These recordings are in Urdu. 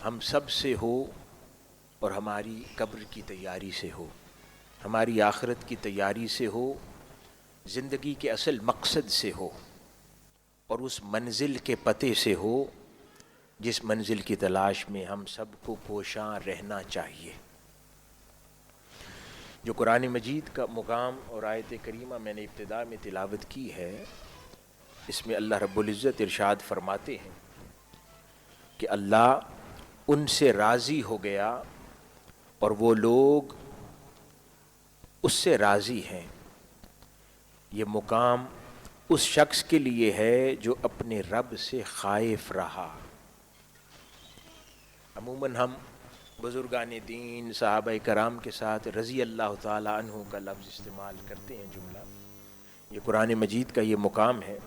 ہم سب سے ہو اور ہماری قبر کی تیاری سے ہو، ہماری آخرت کی تیاری سے ہو، زندگی کے اصل مقصد سے ہو، اور اس منزل کے پتے سے ہو جس منزل کی تلاش میں ہم سب کو کوشاں رہنا چاہیے۔ جو قرآن مجید کا مقام اور آیت کریمہ میں نے ابتدا میں تلاوت کی ہے، اس میں اللہ رب العزت ارشاد فرماتے ہیں کہ اللہ ان سے راضی ہو گیا اور وہ لوگ اس سے راضی ہیں۔ یہ مقام اس شخص کے لیے ہے جو اپنے رب سے خائف رہا۔ عموماً ہم بزرگان دین صحابہ کرام کے ساتھ رضی اللہ تعالی عنہ کا لفظ استعمال کرتے ہیں، جملہ۔ یہ قرآن مجید کا یہ مقام ہے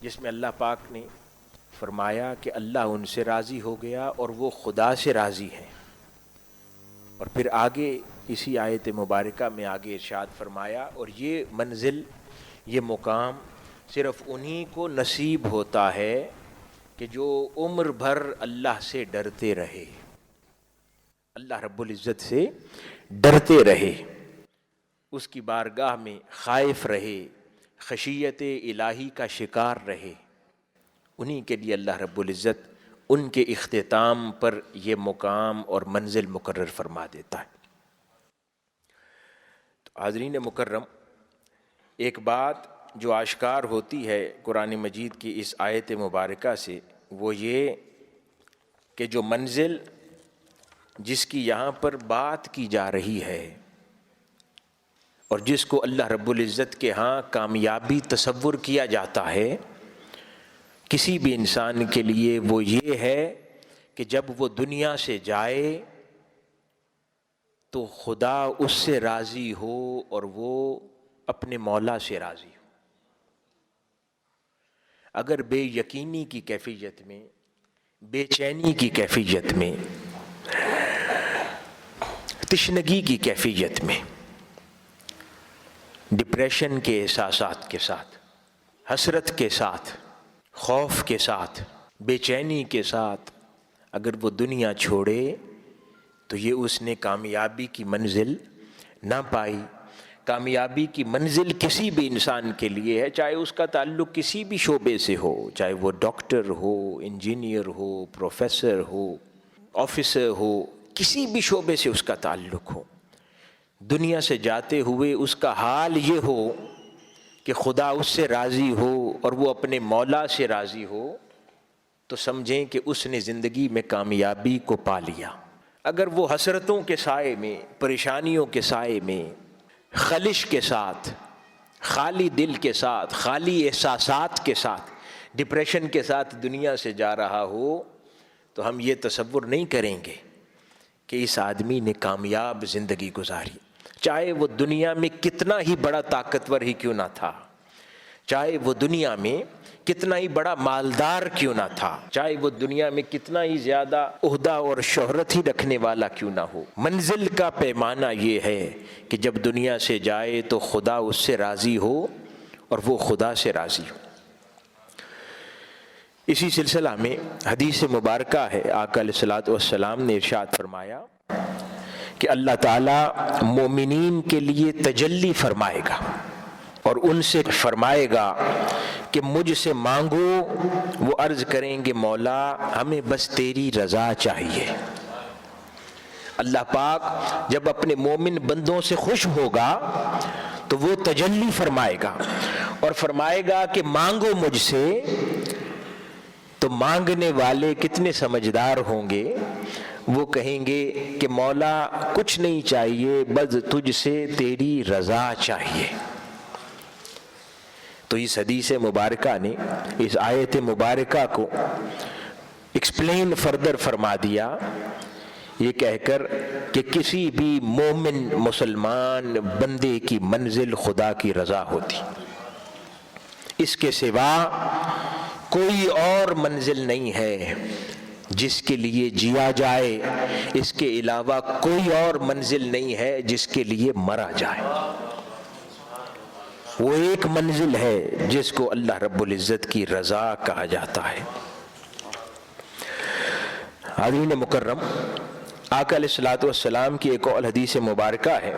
جس میں اللہ پاک نے فرمایا کہ اللہ ان سے راضی ہو گیا اور وہ خدا سے راضی ہیں، اور پھر آگے اسی آیت مبارکہ میں آگے ارشاد فرمایا اور یہ منزل، یہ مقام صرف انہی کو نصیب ہوتا ہے کہ جو عمر بھر اللہ سے ڈرتے رہے، اللہ رب العزت سے ڈرتے رہے، اس کی بارگاہ میں خائف رہے، خشیت الہی کا شکار رہے۔ انہی کے لیے اللہ رب العزت ان کے اختتام پر یہ مقام اور منزل مقرر فرما دیتا ہے۔ تو حاضرین مکرم، ایک بات جو آشکار ہوتی ہے قرآن مجید کی اس آیت مبارکہ سے، وہ یہ کہ جو منزل جس کی یہاں پر بات کی جا رہی ہے اور جس کو اللہ رب العزت کے ہاں کامیابی تصور کیا جاتا ہے کسی بھی انسان کے لیے، وہ یہ ہے کہ جب وہ دنیا سے جائے تو خدا اس سے راضی ہو اور وہ اپنے مولا سے راضی ہو۔ اگر بے یقینی کی کیفیت میں، بے چینی کی کیفیت میں، تشنگی کی کیفیت میں، ڈپریشن کے احساسات کے ساتھ، حسرت کے ساتھ، خوف کے ساتھ، بے چینی کے ساتھ اگر وہ دنیا چھوڑے تو یہ اس نے کامیابی کی منزل نہ پائی۔ کامیابی کی منزل کسی بھی انسان کے لیے ہے، چاہے اس کا تعلق کسی بھی شعبے سے ہو، چاہے وہ ڈاکٹر ہو، انجینئر ہو، پروفیسر ہو، آفیسر ہو، کسی بھی شعبے سے اس کا تعلق ہو، دنیا سے جاتے ہوئے اس کا حال یہ ہو کہ خدا اس سے راضی ہو اور وہ اپنے مولا سے راضی ہو، تو سمجھیں کہ اس نے زندگی میں کامیابی کو پا لیا۔ اگر وہ حسرتوں کے سائے میں، پریشانیوں کے سائے میں، خلش کے ساتھ، خالی دل کے ساتھ، خالی احساسات کے ساتھ، ڈپریشن کے ساتھ دنیا سے جا رہا ہو، تو ہم یہ تصور نہیں کریں گے کہ اس آدمی نے کامیاب زندگی گزاری، چاہے وہ دنیا میں کتنا ہی بڑا طاقتور ہی کیوں نہ تھا، چاہے وہ دنیا میں کتنا ہی بڑا مالدار کیوں نہ تھا، چاہے وہ دنیا میں کتنا ہی زیادہ عہدہ اور شہرت ہی رکھنے والا کیوں نہ ہو۔ منزل کا پیمانہ یہ ہے کہ جب دنیا سے جائے تو خدا اس سے راضی ہو اور وہ خدا سے راضی ہو۔ اسی سلسلہ میں حدیث مبارکہ ہے، آقا علیہ الصلوۃ والسلام نے ارشاد فرمایا کہ اللہ تعالیٰ مومنین کے لیے تجلی فرمائے گا اور ان سے فرمائے گا کہ مجھ سے مانگو، وہ عرض کریں گے مولا ہمیں بس تیری رضا چاہیے۔ اللہ پاک جب اپنے مومن بندوں سے خوش ہوگا تو وہ تجلی فرمائے گا اور فرمائے گا کہ مانگو مجھ سے۔ تو مانگنے والے کتنے سمجھدار ہوں گے، وہ کہیں گے کہ مولا کچھ نہیں چاہیے، بس تجھ سے تیری رضا چاہیے۔ تو اس حدیث مبارکہ نے اس آیت مبارکہ کو ایکسپلین فردر فرما دیا، یہ کہہ کر کہ کسی بھی مومن مسلمان بندے کی منزل خدا کی رضا ہوتی، اس کے سوا کوئی اور منزل نہیں ہے جس کے لیے جیا جائے، اس کے علاوہ کوئی اور منزل نہیں ہے جس کے لیے مرا جائے۔ وہ ایک منزل ہے جس کو اللہ رب العزت کی رضا کہا جاتا ہے۔ حاضرین مکرم، آقا علیہ الصلوۃ والسلام کی ایک اور حدیث مبارکہ ہے،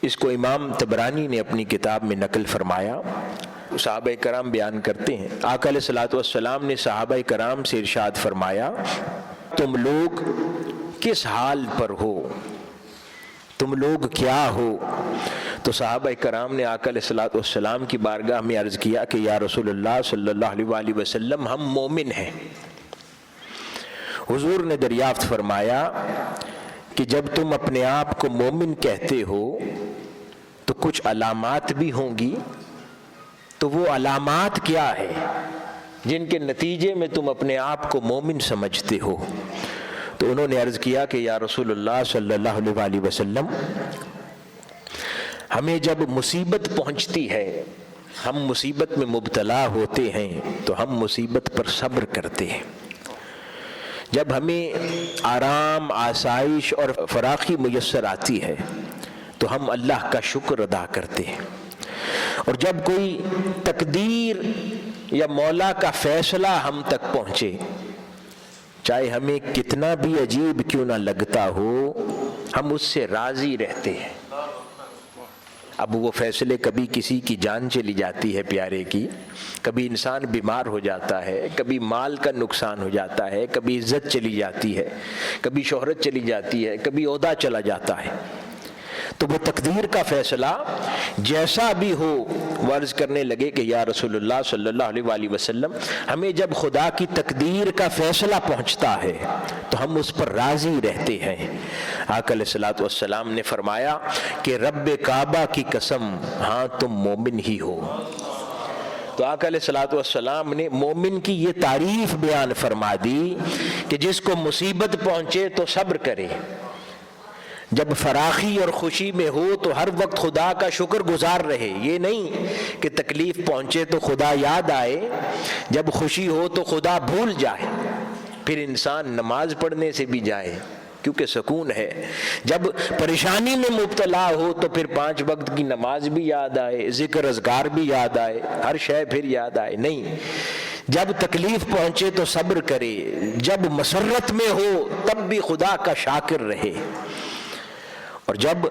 اس کو امام طبرانی نے اپنی کتاب میں نقل فرمایا۔ صحابہ کرام بیان کرتے ہیں، آقا علیہ الصلوۃ والسلام نے صحابہ کرام سے ارشاد فرمایا، تم لوگ کس حال پر ہو، تم لوگ کیا ہو؟ تو صحابہ کرام نے آقا علیہ الصلوۃ والسلام کی بارگاہ میں عرض کیا کہ یا رسول اللہ صلی اللہ علیہ وآلہ وسلم، ہم مومن ہیں۔ حضور نے دریافت فرمایا کہ جب تم اپنے آپ کو مومن کہتے ہو تو کچھ علامات بھی ہوں گی، تو وہ علامات کیا ہے جن کے نتیجے میں تم اپنے آپ کو مومن سمجھتے ہو؟ تو انہوں نے عرض کیا کہ یا رسول اللہ صلی اللہ علیہ وآلہ وسلم، ہمیں جب مصیبت پہنچتی ہے، ہم مصیبت میں مبتلا ہوتے ہیں تو ہم مصیبت پر صبر کرتے ہیں۔ جب ہمیں آرام، آسائش اور فراخی میسر آتی ہے تو ہم اللہ کا شکر ادا کرتے ہیں، اور جب کوئی تقدیر یا مولا کا فیصلہ ہم تک پہنچے، چاہے ہمیں کتنا بھی عجیب کیوں نہ لگتا ہو، ہم اس سے راضی رہتے ہیں۔ اب وہ فیصلے، کبھی کسی کی جان چلی جاتی ہے پیارے کی، کبھی انسان بیمار ہو جاتا ہے، کبھی مال کا نقصان ہو جاتا ہے، کبھی عزت چلی جاتی ہے، کبھی شہرت چلی جاتی ہے، کبھی عہدہ چلا جاتا ہے، تو وہ تقدیر کا فیصلہ جیسا بھی ہو، وہ عرض کرنے لگے کہ یا رسول اللہ صلی اللہ علیہ وآلہ وسلم، ہمیں جب خدا کی تقدیر کا فیصلہ پہنچتا ہے تو ہم اس پر راضی رہتے ہیں۔ آقا علیہ الصلوۃ والسلام نے فرمایا کہ رب کعبہ کی قسم، ہاں تم مومن ہی ہو۔ تو آقا علیہ الصلوۃ والسلام نے مومن کی یہ تعریف بیان فرما دی کہ جس کو مصیبت پہنچے تو صبر کرے، جب فراخی اور خوشی میں ہو تو ہر وقت خدا کا شکر گزار رہے۔ یہ نہیں کہ تکلیف پہنچے تو خدا یاد آئے، جب خوشی ہو تو خدا بھول جائے، پھر انسان نماز پڑھنے سے بھی جائے کیونکہ سکون ہے۔ جب پریشانی میں مبتلا ہو تو پھر 5 وقت کی نماز بھی یاد آئے، ذکر اذکار بھی یاد آئے، ہر شے پھر یاد آئے۔ نہیں، جب تکلیف پہنچے تو صبر کرے، جب مسرت میں ہو تب بھی خدا کا شاکر رہے، اور جب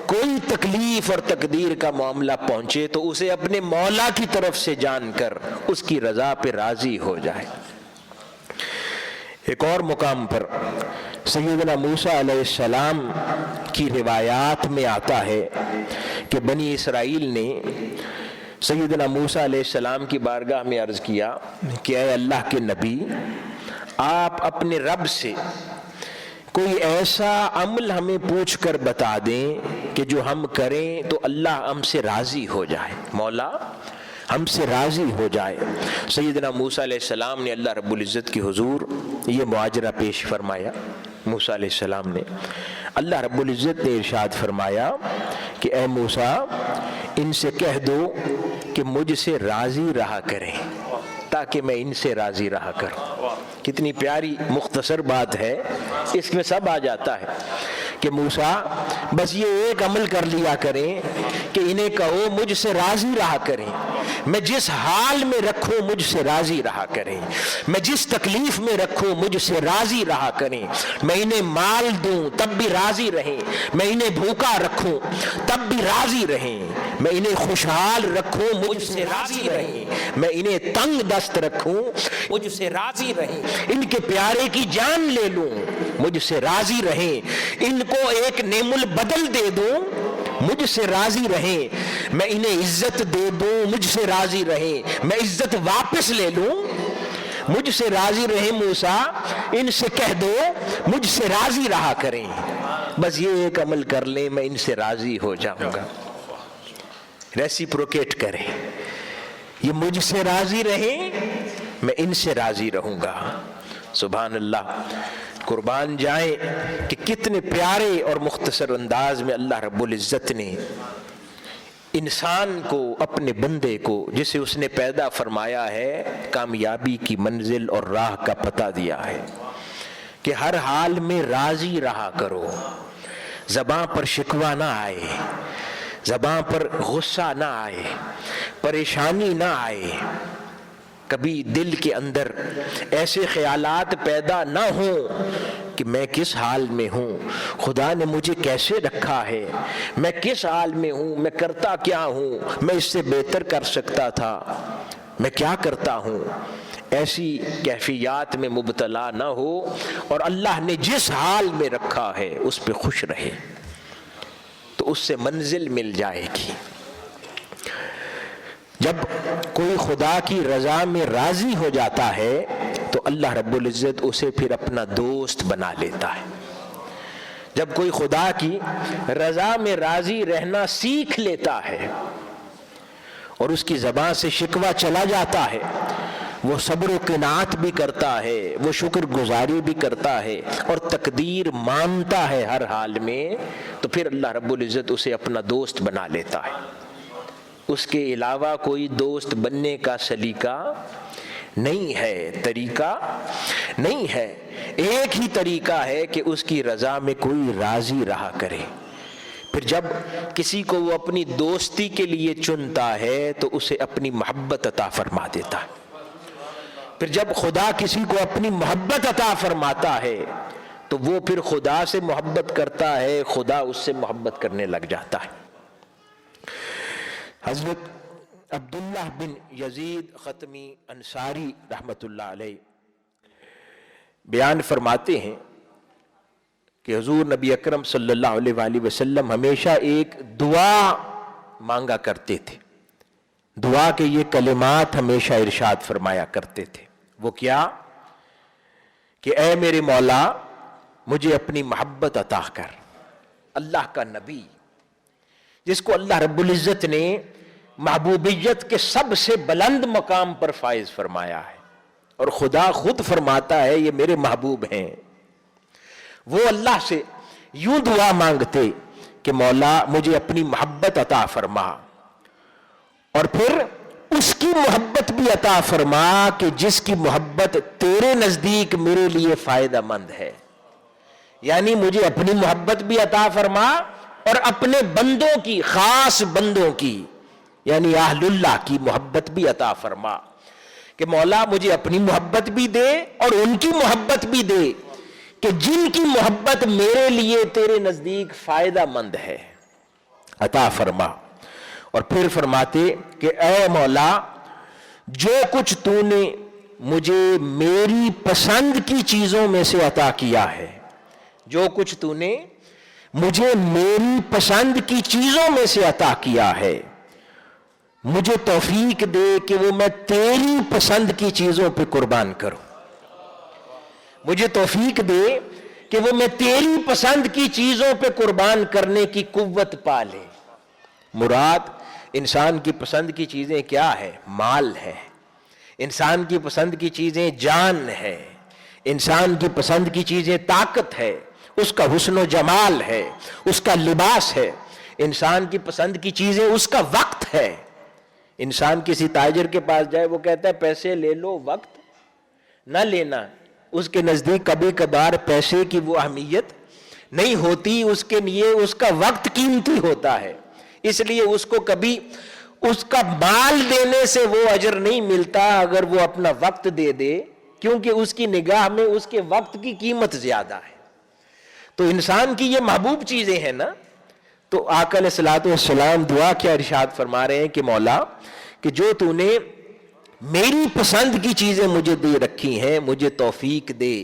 کوئی تکلیف اور تقدیر کا معاملہ پہنچے تو اسے اپنے مولا کی طرف سے جان کر اس کی رضا پہ راضی ہو جائے۔ ایک اور مقام پر سیدنا موسیٰ علیہ السلام کی روایات میں آتا ہے کہ بنی اسرائیل نے سیدنا موسیٰ علیہ السلام کی بارگاہ میں عرض کیا کہ اے اللہ کے نبی، آپ اپنے رب سے کوئی ایسا عمل ہمیں پوچھ کر بتا دیں کہ جو ہم کریں تو اللہ ہم سے راضی ہو جائے، مولا ہم سے راضی ہو جائے۔ سیدنا موسیٰ علیہ السلام نے اللہ رب العزت کی حضور یہ معاجرہ پیش فرمایا۔ موسیٰ علیہ السلام نے، اللہ رب العزت نے ارشاد فرمایا کہ اے موسیٰ، ان سے کہہ دو کہ مجھ سے راضی رہا کریں تاکہ میں ان سے راضی رہا کروں۔ کتنی پیاری مختصر بات ہے، اس میں سب آ جاتا ہے کہ موسیٰ بس یہ ایک عمل کر لیا کریں کہ انہیں کہو مجھ سے راضی رہا کریں، میں جس حال میں رکھوں مجھ سے راضی رہا کریں، میں جس تکلیف میں رکھوں مجھ سے راضی رہا کریں، میں انہیں مال دوں تب بھی راضی رہیں، میں انہیں بھوکا رکھوں تب بھی راضی رہیں، میں انہیں خوشحال رکھوں مجھ سے راضی رہیں، میں انہیں تنگ دست رکھوں مجھ سے راضی رہیں، ان کے پیارے کی جان لے لوں مجھ سے راضی رہیں، ان کو ایک نعم البدل دے دوں مجھ سے راضی رہیں، میں انہیں عزت دے دوں مجھ سے راضی رہیں، میں عزت واپس لے لوں مجھ سے راضی رہیں۔ موسیٰ ان سے کہہ دو مجھ سے راضی رہا کریں، بس یہ ایک عمل کر لیں میں ان سے راضی ہو جاؤں گا۔ ریسیپروکیٹ کریں، یہ مجھ سے راضی رہیں میں ان سے راضی رہوں گا۔ سبحان اللہ، قربان جائیں کہ کتنے پیارے اور مختصر انداز میں اللہ رب العزت نے انسان کو، اپنے بندے کو جسے اس نے پیدا فرمایا ہے، کامیابی کی منزل اور راہ کا پتہ دیا ہے کہ ہر حال میں راضی رہا کرو، زباں پر شکوہ نہ آئے، زباں پر غصہ نہ آئے، پریشانی نہ آئے، کبھی دل کے اندر ایسے خیالات پیدا نہ ہوں کہ میں کس حال میں ہوں، خدا نے مجھے کیسے رکھا ہے، میں کس حال میں ہوں، میں کرتا کیا ہوں، میں اس سے بہتر کر سکتا تھا، میں کیا کرتا ہوں، ایسی کیفیات میں مبتلا نہ ہو، اور اللہ نے جس حال میں رکھا ہے اس پہ خوش رہے، تو اس سے منزل مل جائے گی۔ جب کوئی خدا کی رضا میں راضی ہو جاتا ہے تو اللہ رب العزت اسے پھر اپنا دوست بنا لیتا ہے۔ جب کوئی خدا کی رضا میں راضی رہنا سیکھ لیتا ہے اور اس کی زبان سے شکوہ چلا جاتا ہے، وہ صبر و قناعت بھی کرتا ہے، وہ شکر گزاری بھی کرتا ہے اور تقدیر مانتا ہے ہر حال میں، تو پھر اللہ رب العزت اسے اپنا دوست بنا لیتا ہے۔ اس کے علاوہ کوئی دوست بننے کا سلیقہ نہیں ہے، طریقہ نہیں ہے۔ ایک ہی طریقہ ہے کہ اس کی رضا میں کوئی راضی رہا کرے۔ پھر جب کسی کو وہ اپنی دوستی کے لیے چنتا ہے تو اسے اپنی محبت عطا فرما دیتا ہے۔ پھر جب خدا کسی کو اپنی محبت عطا فرماتا ہے تو وہ پھر خدا سے محبت کرتا ہے، خدا اس سے محبت کرنے لگ جاتا ہے۔ حضرت عبداللہ بن یزید ختمی انصاری رحمت اللہ علیہ بیان فرماتے ہیں کہ حضور نبی اکرم صلی اللہ علیہ وآلہ وسلم ہمیشہ ایک دعا مانگا کرتے تھے، دعا کے یہ کلمات ہمیشہ ارشاد فرمایا کرتے تھے۔ وہ کیا؟ کہ اے میرے مولا مجھے اپنی محبت عطا کر۔ اللہ کا نبی جس کو اللہ رب العزت نے محبوبیت کے سب سے بلند مقام پر فائز فرمایا ہے، اور خدا خود فرماتا ہے یہ میرے محبوب ہیں، وہ اللہ سے یوں دعا مانگتے کہ مولا مجھے اپنی محبت عطا فرما، اور پھر اس کی محبت بھی عطا فرما کہ جس کی محبت تیرے نزدیک میرے لیے فائدہ مند ہے۔ یعنی مجھے اپنی محبت بھی عطا فرما اور اپنے بندوں کی، خاص بندوں کی یعنی اہل اللہ کی محبت بھی عطا فرما، کہ مولا مجھے اپنی محبت بھی دے اور ان کی محبت بھی دے کہ جن کی محبت میرے لیے تیرے نزدیک فائدہ مند ہے، عطا فرما۔ اور پھر فرماتے کہ اے مولا جو کچھ تو نے مجھے میری پسند کی چیزوں میں سے عطا کیا ہے، جو کچھ تو نے مجھے میری پسند کی چیزوں میں سے عطا کیا ہے، مجھے توفیق دے کہ وہ میں تیری پسند کی چیزوں پہ قربان کروں، مجھے توفیق دے کہ وہ میں تیری پسند کی چیزوں پہ قربان کرنے کی قوت پا لے۔ مراد انسان کی پسند کی چیزیں کیا ہے؟ مال ہے، انسان کی پسند کی چیزیں جان ہے، انسان کی پسند کی چیزیں طاقت ہے، اس کا حسن و جمال ہے، اس کا لباس ہے، انسان کی پسند کی چیزیں اس کا وقت ہے۔ انسان کسی تاجر کے پاس جائے، وہ کہتا ہے پیسے لے لو وقت نہ لینا، اس کے نزدیک کبھی کبھار پیسے کی وہ اہمیت نہیں ہوتی، اس کے لیے اس کا وقت قیمتی ہوتا ہے، اس لیے اس کو کبھی اس کا مال دینے سے وہ اجر نہیں ملتا اگر وہ اپنا وقت دے دے، کیونکہ اس کی نگاہ میں اس کے وقت کی قیمت زیادہ ہے۔ تو انسان کی یہ محبوب چیزیں ہیں نا، تو آقا علیہ الصلوۃ والسلام دعا کیا ارشاد فرما رہے ہیں کہ مولا کہ جو تو نے میری پسند کی چیزیں مجھے دے رکھی ہیں، مجھے توفیق دے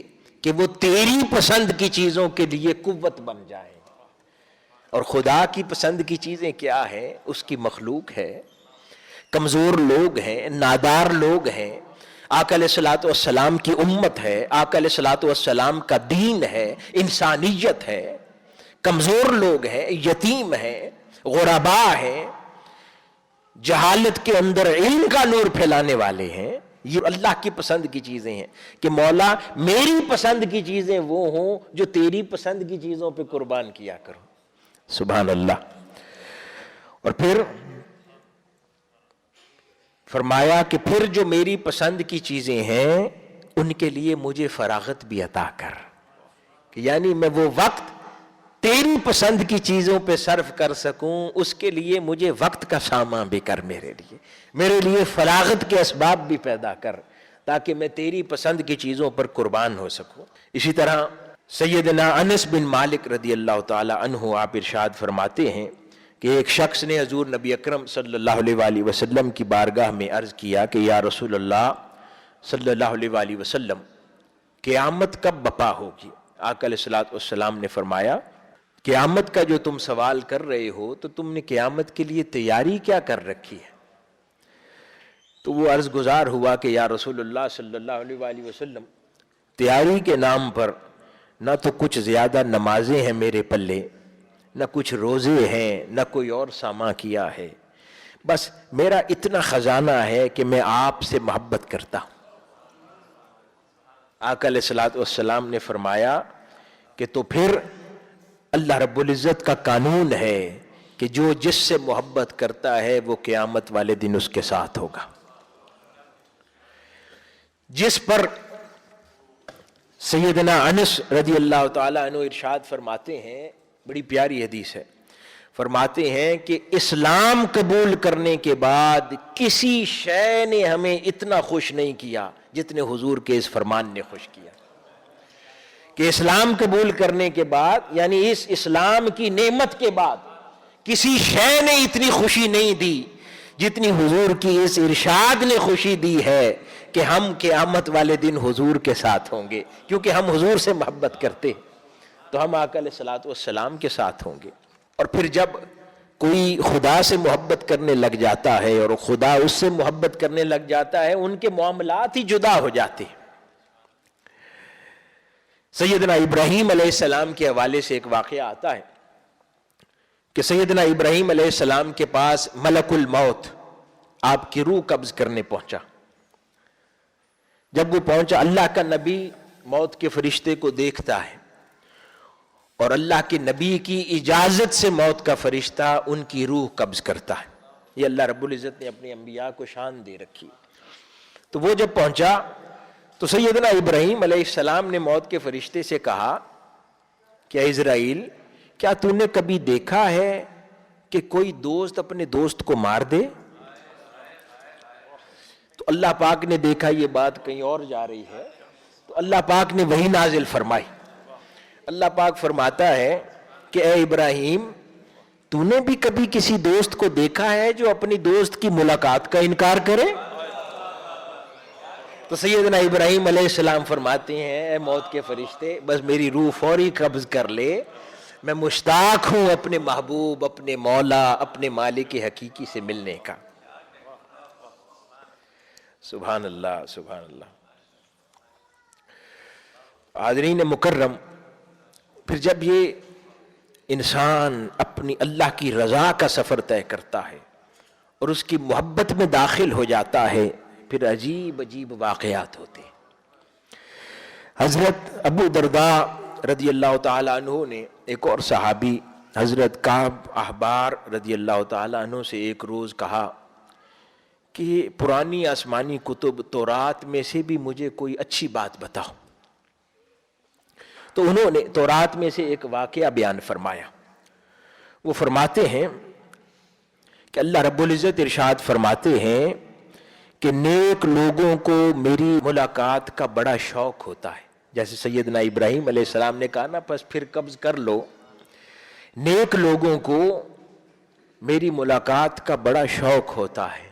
کہ وہ تیری پسند کی چیزوں کے لیے قوت بن جائیں۔ اور خدا کی پسند کی چیزیں کیا ہیں؟ اس کی مخلوق ہے، کمزور لوگ ہیں، نادار لوگ ہیں، آقا علیہ الصلوۃ والسلام کی امت ہے، آقا علیہ الصلوۃ والسلام کا دین ہے، انسانیت ہے، کمزور لوگ ہیں، یتیم ہیں، غرباء ہیں، جہالت کے اندر علم کا نور پھیلانے والے ہیں۔ یہ اللہ کی پسند کی چیزیں ہیں کہ مولا میری پسند کی چیزیں وہ ہوں جو تیری پسند کی چیزوں پہ قربان کیا کرو۔ سبحان اللہ۔ اور پھر فرمایا کہ پھر جو میری پسند کی چیزیں ہیں ان کے لیے مجھے فراغت بھی عطا کر، کہ یعنی میں وہ وقت تیری پسند کی چیزوں پہ صرف کر سکوں، اس کے لیے مجھے وقت کا سامان بھی کر، میرے لیے فراغت کے اسباب بھی پیدا کر، تاکہ میں تیری پسند کی چیزوں پر قربان ہو سکوں۔ اسی طرح سیدنا انس بن مالک رضی اللہ تعالی عنہ آپ ارشاد فرماتے ہیں کہ ایک شخص نے حضور نبی اکرم صلی اللہ علیہ وآلہ وسلم کی بارگاہ میں عرض کیا کہ یا رسول اللہ صلی اللہ علیہ وآلہ وسلم، قیامت کب بپا ہوگی؟ آقا علیہ الصلوۃ والسلام نے فرمایا، قیامت کا جو تم سوال کر رہے ہو تو تم نے قیامت کے لیے تیاری کیا کر رکھی ہے؟ تو وہ عرض گزار ہوا کہ یا رسول اللہ صلی اللہ علیہ وآلہ وسلم، تیاری کے نام پر نہ تو کچھ زیادہ نمازیں ہیں میرے پلے، نہ کچھ روزے ہیں، نہ کوئی اور سامان کیا ہے، بس میرا اتنا خزانہ ہے کہ میں آپ سے محبت کرتا ہوں۔ آقا علیہ الصلوۃ والسلام نے فرمایا کہ تو پھر اللہ رب العزت کا قانون ہے کہ جو جس سے محبت کرتا ہے وہ قیامت والے دن اس کے ساتھ ہوگا۔ جس پر سیدنا انس رضی اللہ تعالی عنہ ارشاد فرماتے ہیں، بڑی پیاری حدیث ہے، فرماتے ہیں کہ اسلام قبول کرنے کے بعد کسی شے نے ہمیں اتنا خوش نہیں کیا جتنے حضور کے اس فرمان نے خوش کیا، کہ اسلام قبول کرنے کے بعد، یعنی اس اسلام کی نعمت کے بعد کسی شے نے اتنی خوشی نہیں دی جتنی حضور کی اس ارشاد نے خوشی دی ہے کہ ہم قیامت والے دن حضور کے ساتھ ہوں گے، کیونکہ ہم حضور سے محبت کرتے تو ہم آقا علیہ الصلوۃ والسلام کے ساتھ ہوں گے۔ اور پھر جب کوئی خدا سے محبت کرنے لگ جاتا ہے اور خدا اس سے محبت کرنے لگ جاتا ہے، ان کے معاملات ہی جدا ہو جاتے ہیں۔ سیدنا ابراہیم علیہ السلام کے حوالے سے ایک واقعہ آتا ہے کہ سیدنا ابراہیم علیہ السلام کے پاس ملک الموت آپ کی روح قبض کرنے پہنچا۔ جب وہ پہنچا، اللہ کا نبی موت کے فرشتے کو دیکھتا ہے اور اللہ کے نبی کی اجازت سے موت کا فرشتہ ان کی روح قبض کرتا ہے۔ یہ اللہ رب العزت نے اپنے انبیاء کو شان دے رکھی۔ تو وہ جب پہنچا تو سیدنا ابراہیم علیہ السلام نے موت کے فرشتے سے کہا کہ اے اسرائیل، کیا تو نے کبھی دیکھا ہے کہ کوئی دوست اپنے دوست کو مار دے؟ تو اللہ پاک نے دیکھا یہ بات کہیں اور جا رہی ہے، تو اللہ پاک نے وحی نازل فرمائی۔ اللہ پاک فرماتا ہے کہ اے ابراہیم، تو نے بھی کبھی کسی دوست کو دیکھا ہے جو اپنی دوست کی ملاقات کا انکار کرے؟ تو سیدنا ابراہیم علیہ السلام فرماتے ہیں، اے موت کے فرشتے، بس میری روح فوری قبض کر لے، میں مشتاق ہوں اپنے محبوب، اپنے مولا، اپنے مالک حقیقی سے ملنے کا۔ سبحان اللہ، سبحان اللہ۔ حاضرین مکرم، پھر جب یہ انسان اپنی اللہ کی رضا کا سفر طے کرتا ہے اور اس کی محبت میں داخل ہو جاتا ہے، پھر عجیب عجیب واقعات ہوتے ہیں۔ حضرت ابو درداء رضی اللہ تعالی عنہ نے ایک اور صحابی حضرت کعب احبار رضی اللہ تعالی عنہ سے ایک روز کہا کہ پرانی آسمانی کتب تورات میں سے بھی مجھے کوئی اچھی بات بتاؤ۔ تو انہوں نے تورات میں سے ایک واقعہ بیان فرمایا۔ وہ فرماتے ہیں کہ اللہ رب العزت ارشاد فرماتے ہیں کہ نیک لوگوں کو میری ملاقات کا بڑا شوق ہوتا ہے۔ جیسے سیدنا ابراہیم علیہ السلام نے کہا نا، پس پھر قبض کر لو۔ نیک لوگوں کو میری ملاقات کا بڑا شوق ہوتا ہے۔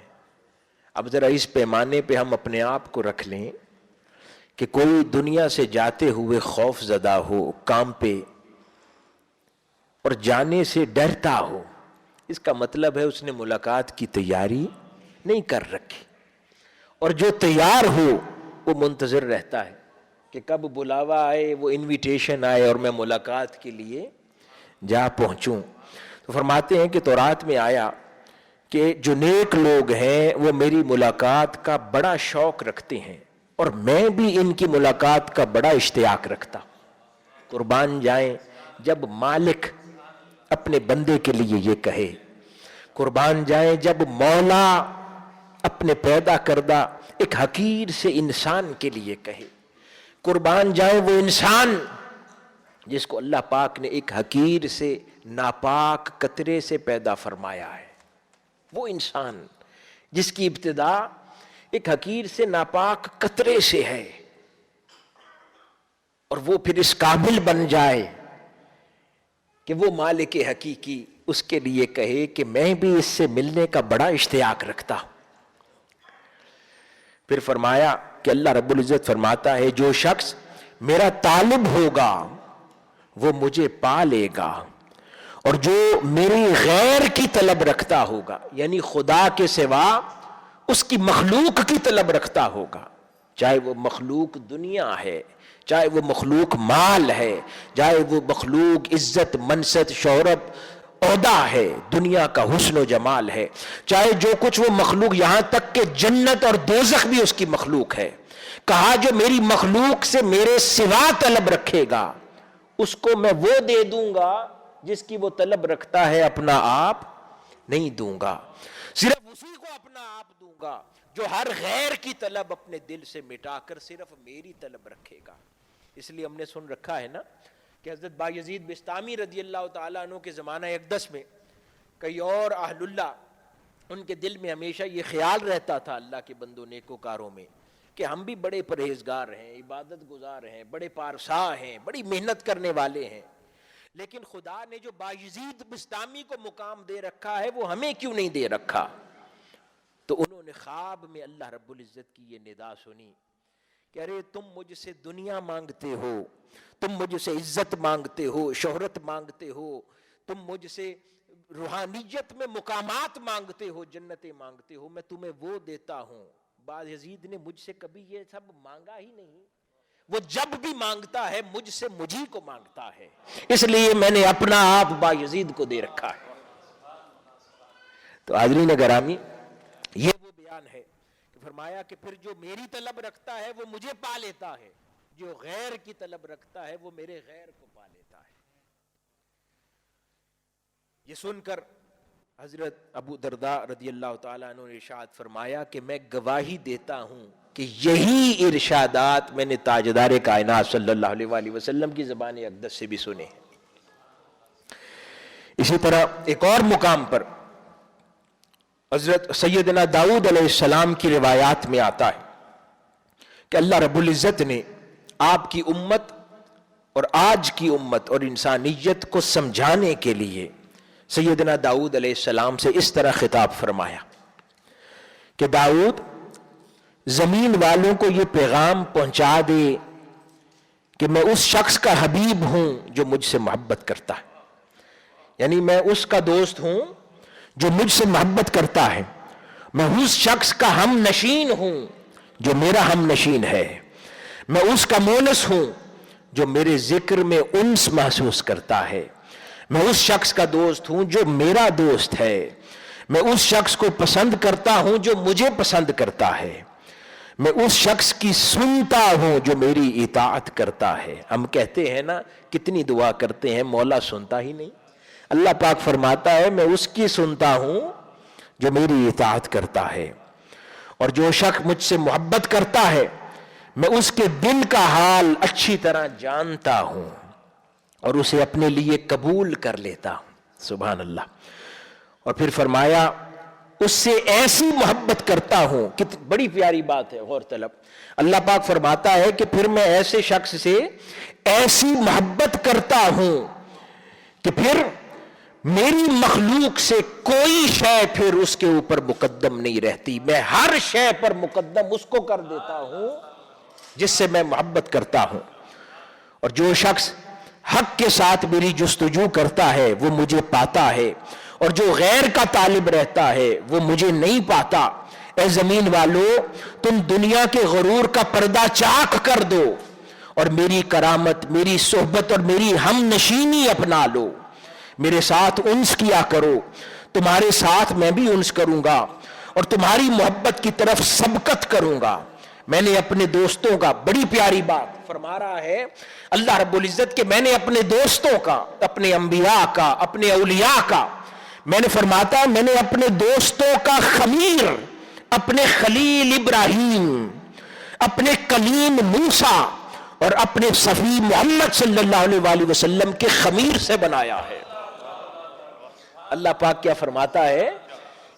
اب ذرا اس پیمانے پہ ہم اپنے آپ کو رکھ لیں کہ کوئی دنیا سے جاتے ہوئے خوف زدہ ہو، کام پہ اور جانے سے ڈرتا ہو، اس کا مطلب ہے اس نے ملاقات کی تیاری نہیں کر رکھی۔ اور جو تیار ہو وہ منتظر رہتا ہے کہ کب بلاوا آئے، وہ انویٹیشن آئے اور میں ملاقات کے لیے جا پہنچوں۔ تو فرماتے ہیں کہ تورات میں آیا کہ جو نیک لوگ ہیں وہ میری ملاقات کا بڑا شوق رکھتے ہیں اور میں بھی ان کی ملاقات کا بڑا اشتیاق رکھتا۔ قربان جائیں جب مالک اپنے بندے کے لیے یہ کہے، قربان جائیں جب مولا اپنے پیدا کردہ ایک حقیر سے انسان کے لیے کہے، قربان جائیں وہ انسان جس کو اللہ پاک نے ایک حقیر سے ناپاک قطرے سے پیدا فرمایا ہے، وہ انسان جس کی ابتدا ایک حقیر سے ناپاک قطرے سے ہے، اور وہ پھر اس قابل بن جائے کہ وہ مالک حقیقی اس کے لیے کہے کہ میں بھی اس سے ملنے کا بڑا اشتیاق رکھتا ہوں۔ پھر فرمایا کہ اللہ رب العزت فرماتا ہے جو شخص میرا طالب ہوگا وہ مجھے پا لے گا، اور جو میری غیر کی طلب رکھتا ہوگا، یعنی خدا کے سوا اس کی مخلوق کی طلب رکھتا ہوگا، چاہے وہ مخلوق دنیا ہے، چاہے وہ مخلوق مال ہے، چاہے وہ مخلوق عزت منصب شہرت عہدہ ہے، دنیا کا حسن و جمال ہے، چاہے جو کچھ وہ مخلوق، یہاں تک کہ جنت اور دوزخ بھی اس کی مخلوق ہے، کہا جو میری مخلوق سے میرے سوا طلب رکھے گا اس کو میں وہ دے دوں گا جس کی وہ طلب رکھتا ہے، اپنا آپ نہیں دوں گا، صرف اسی کو اپنا آپ دوں گا جو ہر غیر کی طلب اپنے دل سے مٹا کر صرف میری طلب رکھے گا۔ اس لیے ہم نے سن رکھا ہے نا کہ حضرت بایزید بسطامی رضی اللہ تعالیٰ عنہ کے زمانہ اقدس میں کئی اور اہل اللہ، ان کے دل میں ہمیشہ یہ خیال رہتا تھا اللہ کے بندوں نیکوکاروں میں کہ ہم بھی بڑے پرہیزگار ہیں، عبادت گزار ہیں، بڑے پارسا ہیں، بڑی محنت کرنے والے ہیں، لیکن خدا نے جو بایزید بسطامی کو مقام دے رکھا ہے وہ ہمیں کیوں نہیں دے رکھا؟ تو انہوں نے خواب میں اللہ رب العزت کی یہ ندا سنی کہ ارے تم مجھ سے دنیا مانگتے ہو، تم مجھ سے عزت مانگتے ہو، شہرت مانگتے ہو، تم مجھ سے روحانیت میں مقامات مانگتے ہو، جنتیں مانگتے ہو، میں تمہیں وہ دیتا ہوں۔ بایزید نے مجھ سے کبھی یہ سب مانگا ہی نہیں، وہ جب بھی مانگتا ہے مجھ سے مجھی کو مانگتا ہے، اس لیے میں نے اپنا آپ بایزید کو دے رکھا ہے۔ تو حاضرین گرامی، یہ وہ بیان ہے کہ فرمایا کہ پھر جو میری طلب رکھتا ہے وہ مجھے پا لیتا ہے، جو غیر کی طلب رکھتا ہے وہ میرے غیر کو پا لیتا ہے۔ یہ سن کر حضرت ابو درداء رضی اللہ تعالیٰ عنہ نے ارشاد فرمایا کہ میں گواہی دیتا ہوں کہ یہی ارشادات میں نے تاجدار کائنات صلی اللہ علیہ وآلہ وسلم کی زبان اقدس سے بھی سنے ہیں۔ اسی طرح ایک اور مقام پر حضرت سیدنا داؤد علیہ السلام کی روایات میں آتا ہے کہ اللہ رب العزت نے آپ کی امت اور آج کی امت اور انسانیت کو سمجھانے کے لیے سیدنا داؤد علیہ السلام سے اس طرح خطاب فرمایا کہ داؤد زمین والوں کو یہ پیغام پہنچا دے کہ میں اس شخص کا حبیب ہوں جو مجھ سے محبت کرتا ہے، یعنی میں اس کا دوست ہوں جو مجھ سے محبت کرتا ہے، میں اس شخص کا ہم نشین ہوں جو میرا ہم نشین ہے، میں اس کا مونس ہوں جو میرے ذکر میں انس محسوس کرتا ہے، میں اس شخص کا دوست ہوں جو میرا دوست ہے، میں اس شخص کو پسند کرتا ہوں جو مجھے پسند کرتا ہے، میں اس شخص کی سنتا ہوں جو میری اطاعت کرتا ہے۔ ہم کہتے ہیں نا کتنی دعا کرتے ہیں، مولا سنتا ہی نہیں۔ اللہ پاک فرماتا ہے میں اس کی سنتا ہوں جو میری اطاعت کرتا ہے، اور جو شخص مجھ سے محبت کرتا ہے میں اس کے دل کا حال اچھی طرح جانتا ہوں اور اسے اپنے لیے قبول کر لیتا ہوں۔ سبحان اللہ۔ اور پھر فرمایا اس سے ایسی محبت کرتا ہوں، بڑی پیاری بات ہے، غور طلب۔ اللہ پاک فرماتا ہے کہ پھر میں ایسے شخص سے ایسی محبت کرتا ہوں کہ پھر میری مخلوق سے کوئی شے پھر اس کے اوپر مقدم نہیں رہتی، میں ہر شے پر مقدم اس کو کر دیتا ہوں جس سے میں محبت کرتا ہوں۔ اور جو شخص حق کے ساتھ میری جستجو کرتا ہے وہ مجھے پاتا ہے، اور جو غیر کا طالب رہتا ہے وہ مجھے نہیں پاتا۔ اے زمین والو، تم دنیا کے غرور کا پردہ چاک کر دو اور میری کرامت، میری صحبت اور میری ہم نشینی اپنا لو، میرے ساتھ انس کیا کرو، تمہارے ساتھ میں بھی انس کروں گا اور تمہاری محبت کی طرف سبقت کروں گا۔ میں نے اپنے دوستوں کا، بڑی پیاری بات فرما رہا ہے اللہ رب العزت کہ میں نے اپنے دوستوں کا، اپنے انبیاء کا، اپنے اولیاء کا، میں نے فرماتا میں نے اپنے دوستوں کا خمیر، اپنے خلیل ابراہیم، اپنے کلیم موسیٰ اور اپنے صفی محمد صلی اللہ علیہ وآلہ وسلم کے خمیر سے بنایا ہے۔ اللہ پاک کیا فرماتا ہے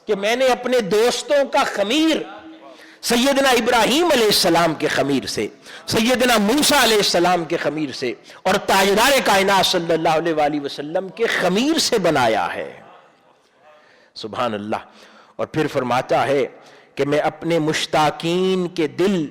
کہ میں نے اپنے دوستوں کا خمیر سیدنا ابراہیم علیہ السلام کے خمیر سے، سیدنا موسیٰ علیہ السلام کے خمیر سے اور تاجدار کائنات صلی اللہ علیہ وآلہ وسلم کے خمیر سے بنایا ہے۔ سبحان اللہ۔ اور پھر فرماتا ہے کہ میں اپنے مشتاقین کے دل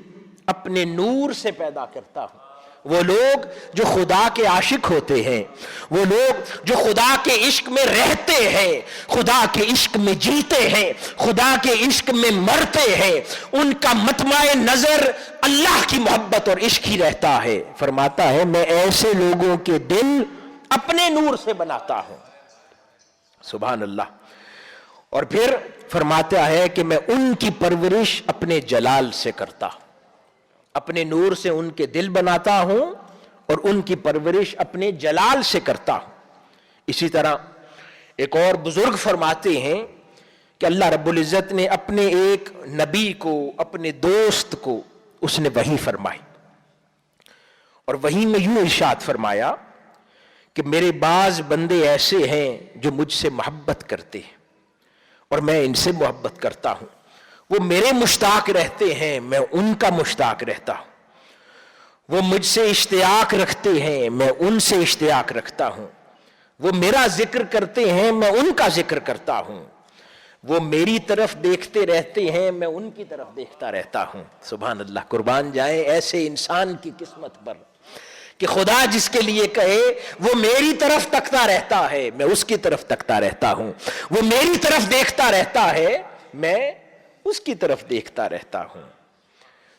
اپنے نور سے پیدا کرتا ہوں۔ وہ لوگ جو خدا کے عاشق ہوتے ہیں، وہ لوگ جو خدا کے عشق میں رہتے ہیں، خدا کے عشق میں جیتے ہیں، خدا کے عشق میں مرتے ہیں، ان کا مطمع نظر اللہ کی محبت اور عشق ہی رہتا ہے۔ فرماتا ہے میں ایسے لوگوں کے دل اپنے نور سے بناتا ہوں۔ سبحان اللہ۔ اور پھر فرماتا ہے کہ میں ان کی پرورش اپنے جلال سے کرتا ہوں، اپنے نور سے ان کے دل بناتا ہوں اور ان کی پرورش اپنے جلال سے کرتا ہوں۔ اسی طرح ایک اور بزرگ فرماتے ہیں کہ اللہ رب العزت نے اپنے ایک نبی کو، اپنے دوست کو اس نے وحی فرمائی، اور وحی میں یوں ارشاد فرمایا کہ میرے بعض بندے ایسے ہیں جو مجھ سے محبت کرتے ہیں اور میں ان سے محبت کرتا ہوں، وہ میرے مشتاق رہتے ہیں، میں ان کا مشتاق رہتا ہوں، وہ مجھ سے اشتیاق رکھتے ہیں، میں ان سے اشتیاق رکھتا ہوں، وہ میرا ذکر کرتے ہیں، میں ان کا ذکر کرتا ہوں، وہ میری طرف دیکھتے رہتے ہیں، میں ان کی طرف دیکھتا رہتا ہوں۔ سبحان اللہ۔ قربان جائیں ایسے انسان کی قسمت پر کہ خدا جس کے لیے کہے وہ میری طرف تکتا رہتا ہے، میں اس کی طرف تکتا رہتا ہوں، وہ میری طرف دیکھتا رہتا ہے، میں اس کی طرف دیکھتا رہتا ہوں۔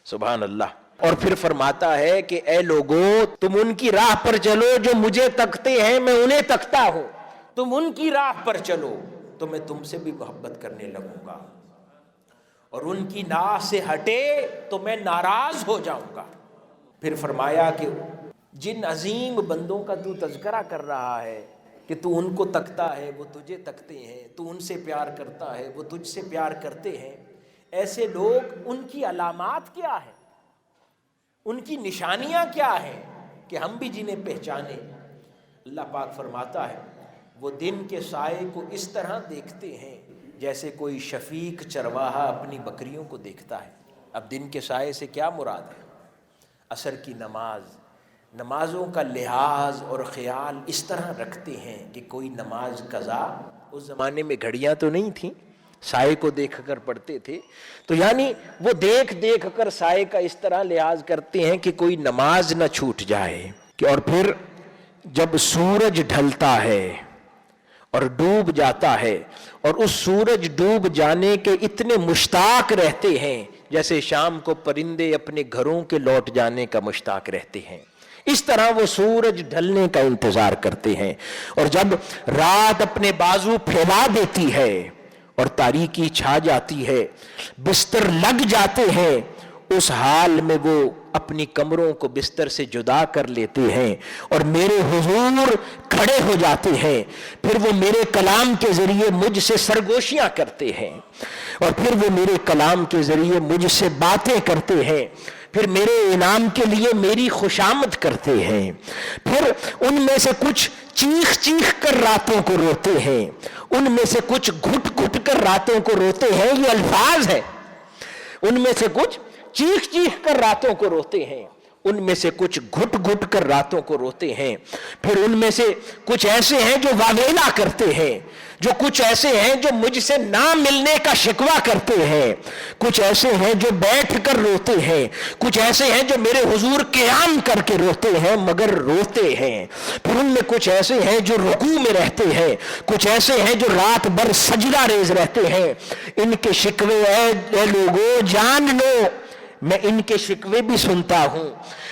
سبحان اللہ۔ اور پھر فرماتا ہے کہ اے لوگوں تم ان کی راہ پر چلو جو مجھے تکتے ہیں، میں انہیں تکتا ہوں، تم ان کی راہ پر چلو تو میں تم سے بھی محبت کرنے لگوں گا، اور ان کی راہ سے ہٹے تو میں ناراض ہو جاؤں گا۔ پھر فرمایا کہ جن عظیم بندوں کا تو تذکرہ کر رہا ہے کہ تو ان کو تکتا ہے، وہ تجھے تکتے ہیں، تو ان سے پیار کرتا ہے، وہ تجھ سے پیار کرتے ہیں، ایسے لوگ ان کی علامات کیا ہیں، ان کی نشانیاں کیا ہیں کہ ہم بھی جنہیں پہچانیں؟ اللہ پاک فرماتا ہے وہ دن کے سائے کو اس طرح دیکھتے ہیں جیسے کوئی شفیق چرواہا اپنی بکریوں کو دیکھتا ہے۔ اب دن کے سائے سے کیا مراد ہے؟ عصر کی نماز، نمازوں کا لحاظ اور خیال اس طرح رکھتے ہیں کہ کوئی نماز قضا، اس زمانے میں گھڑیاں تو نہیں تھیں، سائے کو دیکھ کر پڑھتے تھے، تو یعنی وہ دیکھ دیکھ کر سائے کا اس طرح لحاظ کرتے ہیں کہ کوئی نماز نہ چھوٹ جائے۔ اور پھر جب سورج ڈھلتا ہے اور ڈوب جاتا ہے اور اس سورج ڈوب جانے کے اتنے مشتاق رہتے ہیں جیسے شام کو پرندے اپنے گھروں کے لوٹ جانے کا مشتاق رہتے ہیں، اس طرح وہ سورج ڈھلنے کا انتظار کرتے ہیں۔ اور جب رات اپنے بازو پھیلا دیتی ہے اور تاریکی چھا جاتی ہے، بستر لگ جاتے ہیں، اس حال میں وہ اپنی کمروں کو بستر سے جدا کر لیتے ہیں اور میرے حضور کھڑے ہو جاتے ہیں، پھر وہ میرے کلام کے ذریعے مجھ سے سرگوشیاں کرتے ہیں، اور پھر وہ میرے کلام کے ذریعے مجھ سے باتیں کرتے ہیں، پھر میرے انعام کے لیے میری خوشامد کرتے ہیں، پھر ان میں سے کچھ چیخ چیخ کر راتوں کو روتے ہیں، ان میں سے کچھ گھٹ گھٹ کر راتوں کو روتے ہیں، یہ الفاظ ہے، ان میں سے کچھ چیخ چیخ کر راتوں کو روتے ہیں، ان میں سے کچھ گھٹ گھٹ کر راتوں کو روتے ہیں، پھر ان میں سے کچھ ایسے ہیں جو واویلا کرتے ہیں، جو کچھ ایسے ہیں جو مجھ سے نہ ملنے کا شکوہ کرتے ہیں، کچھ ایسے ہیں جو بیٹھ کر روتے ہیں، کچھ ایسے ہیں جو میرے حضور قیام کر کے روتے ہیں مگر روتے ہیں، پھر ان میں کچھ ایسے ہیں جو رکوع میں رہتے ہیں، کچھ ایسے ہیں جو رات بھر سجدہ ریز رہتے ہیں۔ ان کے شکوے اے لوگوں جان لو میں ان کے شکوے بھی سنتا ہوں،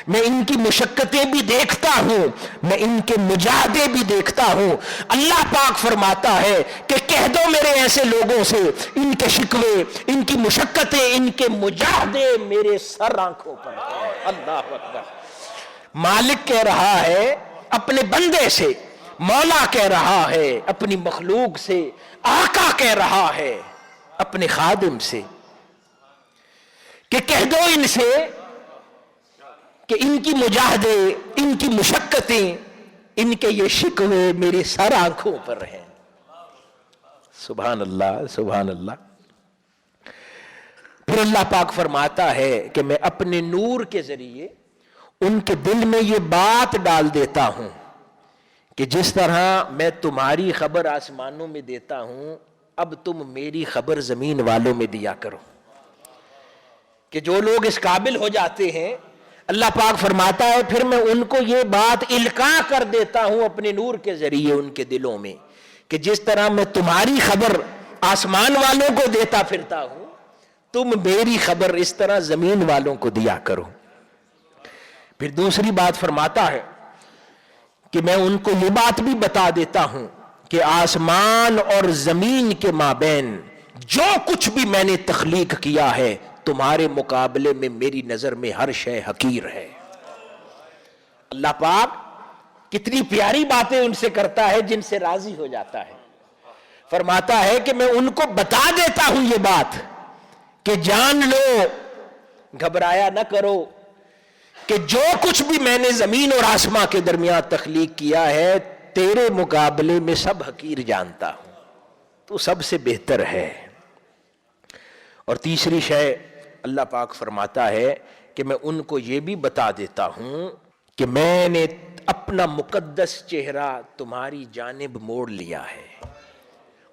میں ان کی مشقتیں بھی دیکھتا ہوں، میں ان کے مجاہدے بھی دیکھتا ہوں۔ اللہ پاک فرماتا ہے کہ کہہ دو میرے ایسے لوگوں سے ان کے شکوے، ان کی مشقتیں، ان کے مجاہدے میرے سر آنکھوں پر ہیں۔ اللہ اکبر۔ مالک کہہ رہا ہے اپنے بندے سے، مولا کہہ رہا ہے اپنی مخلوق سے، آقا کہہ رہا ہے اپنے خادم سے کہ کہہ دو ان سے کہ ان کی مجاہدے، ان کی مشقتیں، ان کے یہ شکوے میری سر آنکھوں پر ہیں۔ سبحان اللہ، سبحان اللہ۔ پھر اللہ پاک فرماتا ہے کہ میں اپنے نور کے ذریعے ان کے دل میں یہ بات ڈال دیتا ہوں کہ جس طرح میں تمہاری خبر آسمانوں میں دیتا ہوں، اب تم میری خبر زمین والوں میں دیا کرو۔ کہ جو لوگ اس قابل ہو جاتے ہیں، اللہ پاک فرماتا ہے پھر میں ان کو یہ بات القاء کر دیتا ہوں اپنے نور کے ذریعے ان کے دلوں میں، کہ جس طرح میں تمہاری خبر آسمان والوں کو دیتا پھرتا ہوں، تم میری خبر اس طرح زمین والوں کو دیا کرو۔ پھر دوسری بات فرماتا ہے کہ میں ان کو یہ بات بھی بتا دیتا ہوں کہ آسمان اور زمین کے مابین جو کچھ بھی میں نے تخلیق کیا ہے، تمہارے مقابلے میں میری نظر میں ہر شے حقیر ہے۔ اللہ پاک کتنی پیاری باتیں ان سے کرتا ہے جن سے راضی ہو جاتا ہے۔ فرماتا ہے کہ میں ان کو بتا دیتا ہوں یہ بات کہ جان لو، گھبرایا نہ کرو، کہ جو کچھ بھی میں نے زمین اور آسمان کے درمیان تخلیق کیا ہے تیرے مقابلے میں سب حقیر جانتا ہوں، تو سب سے بہتر ہے۔ اور تیسری شے اللہ پاک فرماتا ہے کہ میں ان کو یہ بھی بتا دیتا ہوں کہ میں نے اپنا مقدس چہرہ تمہاری جانب موڑ لیا ہے۔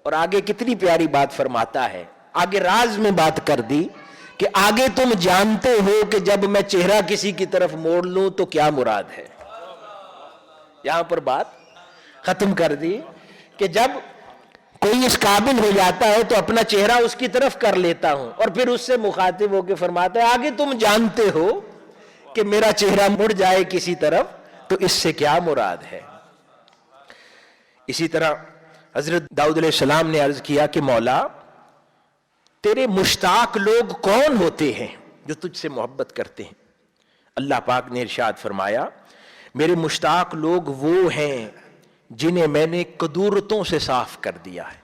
اور آگے کتنی پیاری بات فرماتا ہے، آگے راز میں بات کر دی کہ آگے تم جانتے ہو کہ جب میں چہرہ کسی کی طرف موڑ لوں تو کیا مراد ہے۔ یہاں پر بات ختم کر دی کہ جب کوئی اس قابل ہو جاتا ہے تو اپنا چہرہ اس کی طرف کر لیتا ہوں، اور پھر اس سے مخاطب ہو کے فرماتا ہے آگے تم جانتے ہو کہ میرا چہرہ مڑ جائے کسی طرف تو اس سے کیا مراد ہے۔ اسی طرح حضرت داؤد علیہ السلام نے عرض کیا کہ مولا، تیرے مشتاق لوگ کون ہوتے ہیں جو تجھ سے محبت کرتے ہیں؟ اللہ پاک نے ارشاد فرمایا میرے مشتاق لوگ وہ ہیں جنہیں میں نے قدورتوں سے صاف کر دیا ہے۔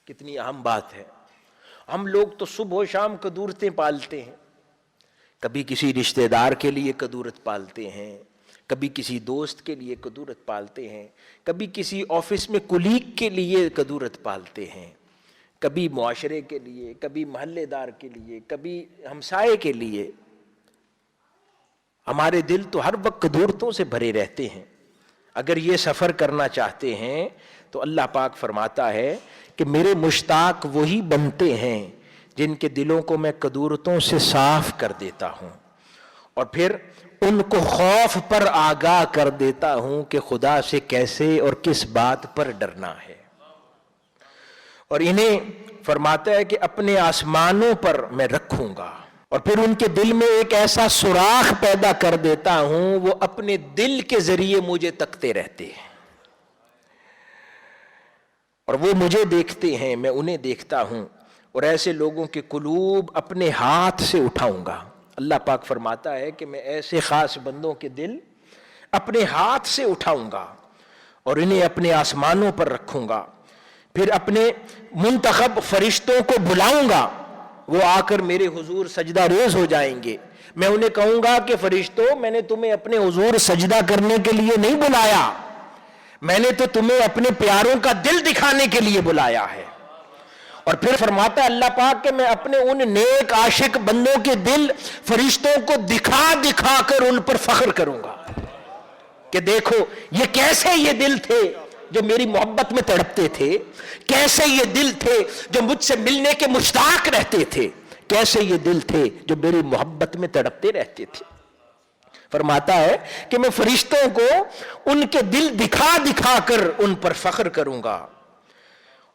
کتنی اہم بات ہے۔ ہم لوگ تو صبح و شام قدورتیں پالتے ہیں، کبھی کسی رشتہ دار کے لیے قدورت پالتے ہیں، کبھی کسی دوست کے لیے قدورت پالتے ہیں، کبھی کسی آفس میں کلیگ کے لیے قدورت پالتے ہیں، کبھی معاشرے کے لیے، کبھی محلے دار کے لیے، کبھی ہمسائے کے لیے۔ ہمارے دل تو ہر وقت قدورتوں سے بھرے رہتے ہیں۔ اگر یہ سفر کرنا چاہتے ہیں تو اللہ پاک فرماتا ہے کہ میرے مشتاق وہی بنتے ہیں جن کے دلوں کو میں قدورتوں سے صاف کر دیتا ہوں، اور پھر ان کو خوف پر آگاہ کر دیتا ہوں کہ خدا سے کیسے اور کس بات پر ڈرنا ہے۔ اور انہیں فرماتا ہے کہ اپنے آسمانوں پر میں رکھوں گا، اور پھر ان کے دل میں ایک ایسا سوراخ پیدا کر دیتا ہوں، وہ اپنے دل کے ذریعے مجھے تکتے رہتے ہیں، اور وہ مجھے دیکھتے ہیں، میں انہیں دیکھتا ہوں، اور ایسے لوگوں کے قلوب اپنے ہاتھ سے اٹھاؤں گا۔ اللہ پاک فرماتا ہے کہ میں ایسے خاص بندوں کے دل اپنے ہاتھ سے اٹھاؤں گا اور انہیں اپنے آسمانوں پر رکھوں گا، پھر اپنے منتخب فرشتوں کو بلاؤں گا، وہ آ کر میرے حضور سجدہ ریز ہو جائیں گے۔ میں انہیں کہوں گا کہ فرشتوں، میں نے تمہیں اپنے حضور سجدہ کرنے کے لیے نہیں بلایا، میں نے تو تمہیں اپنے پیاروں کا دل دکھانے کے لیے بلایا ہے۔ اور پھر فرماتا ہے اللہ پاک کہ میں اپنے ان نیک عاشق بندوں کے دل فرشتوں کو دکھا دکھا کر ان پر فخر کروں گا کہ دیکھو یہ کیسے یہ دل تھے جو میری محبت میں تڑپتے تھے، کیسے یہ دل تھے جو مجھ سے ملنے کے مشتاق رہتے تھے، کیسے یہ دل تھے جو میری محبت میں تڑپتے رہتے تھے۔ فرماتا ہے کہ میں فرشتوں کو ان کے دل دکھا دکھا کر ان پر فخر کروں گا۔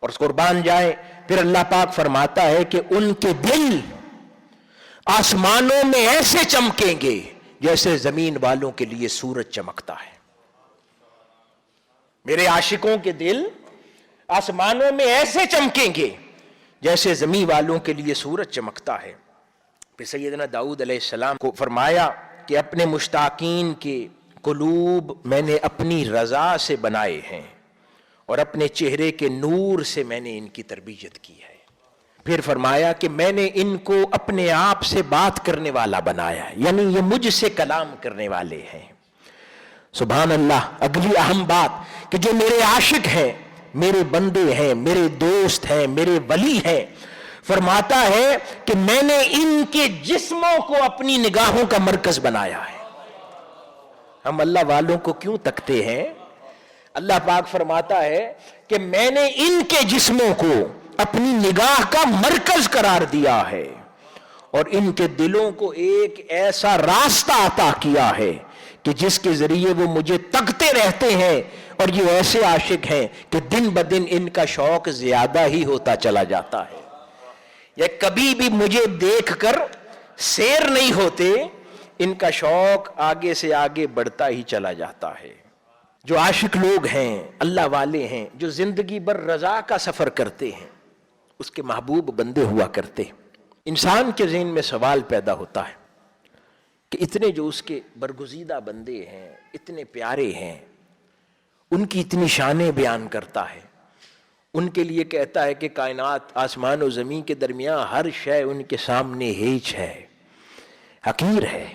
اور قربان جائیں، پھر اللہ پاک فرماتا ہے کہ ان کے دل آسمانوں میں ایسے چمکیں گے جیسے زمین والوں کے لیے سورج چمکتا ہے۔ میرے عاشقوں کے دل آسمانوں میں ایسے چمکیں گے جیسے زمین والوں کے لیے سورج چمکتا ہے۔ پھر سیدنا داؤد علیہ السلام کو فرمایا کہ اپنے مشتاقین کے قلوب میں نے اپنی رضا سے بنائے ہیں، اور اپنے چہرے کے نور سے میں نے ان کی تربیت کی ہے۔ پھر فرمایا کہ میں نے ان کو اپنے آپ سے بات کرنے والا بنایا ہے، یعنی یہ مجھ سے کلام کرنے والے ہیں۔ سبحان اللہ۔ اگلی اہم بات کہ جو میرے عاشق ہیں، میرے بندے ہیں، میرے دوست ہیں، میرے ولی ہیں، فرماتا ہے کہ میں نے ان کے جسموں کو اپنی نگاہوں کا مرکز بنایا ہے۔ ہم اللہ والوں کو کیوں تکتے ہیں؟ اللہ پاک فرماتا ہے کہ میں نے ان کے جسموں کو اپنی نگاہ کا مرکز قرار دیا ہے، اور ان کے دلوں کو ایک ایسا راستہ عطا کیا ہے کہ جس کے ذریعے وہ مجھے تکتے رہتے ہیں، اور یہ ایسے عاشق ہیں کہ دن بدن ان کا شوق زیادہ ہی ہوتا چلا جاتا ہے، یا کبھی بھی مجھے دیکھ کر سیر نہیں ہوتے، ان کا شوق آگے سے آگے بڑھتا ہی چلا جاتا ہے۔ جو عاشق لوگ ہیں، اللہ والے ہیں، جو زندگی بھر رضا کا سفر کرتے ہیں، اس کے محبوب بندے ہوا کرتے ہیں۔ انسان کے ذہن میں سوال پیدا ہوتا ہے کہ اتنے جو اس کے برگزیدہ بندے ہیں، اتنے پیارے ہیں، ان کی اتنی شانیں بیان کرتا ہے، ان کے لیے کہتا ہے کہ کائنات آسمان و زمین کے درمیان ہر شے ان کے سامنے ہیچ ہے، حقیر ہے،